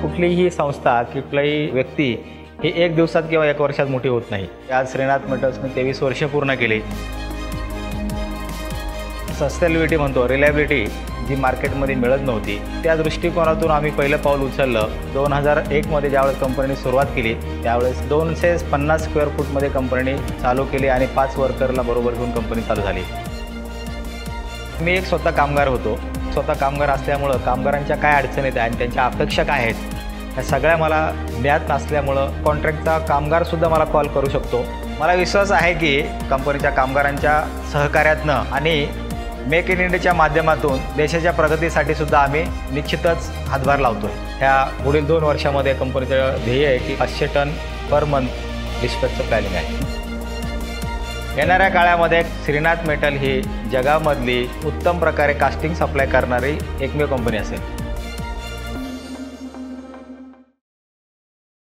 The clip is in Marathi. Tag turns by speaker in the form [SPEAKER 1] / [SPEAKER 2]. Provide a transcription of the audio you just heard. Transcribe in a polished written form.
[SPEAKER 1] कुठलीही संस्था कुठलीही व्यक्ती ही एक दिवसात किंवा एक वर्षात मोठी होत नाही। आज श्रीनाथ मेटल्सने 23 वर्ष पूर्ण केली। सस्टेनेबिलिटी म्हणतो, रिलायबिलिटी जी मार्केटमध्ये मिळत नव्हती, त्या दृष्टिकोनातून आम्ही पहिलं पाऊल उचललं। 2001 मध्ये ज्यावेळेस कंपनीने सुरुवात केली त्यावेळेस 250 स्क्वेअर फूटमध्ये कंपनी चालू केली आणि 5 वर्करला बरोबर घेऊन कंपनी चालू झाली। मी एक स्वतः कामगार होतो। स्वतः कामगार असल्यामुळं कामगारांच्या काय अडचणी आहेत आणि त्यांच्या अपेक्षा काय आहेत ह्या सगळ्या मला ज्ञात नसल्यामुळं कॉन्ट्रॅक्टचा कामगारसुद्धा मला कॉल करू शकतो। मला विश्वास आहे की कंपनीच्या कामगारांच्या सहकार्यातनं आणि मेक इन इंडियाच्या माध्यमातून देशाच्या प्रगतीसाठी सुद्धा आम्ही निश्चितच हातभार लावतोय। ह्या पुढील 2 वर्षामध्ये कंपनीचं ध्येय आहे की 500 टन पर मंथ डिस्पॅचचं प्लॅनिंग आहे। येणाऱ्या काळामध्ये श्रीनाथ मेटल ही जगामधली उत्तम प्रकारे कास्टिंग सप्लाय करणारी एकमेव कंपनी असेल।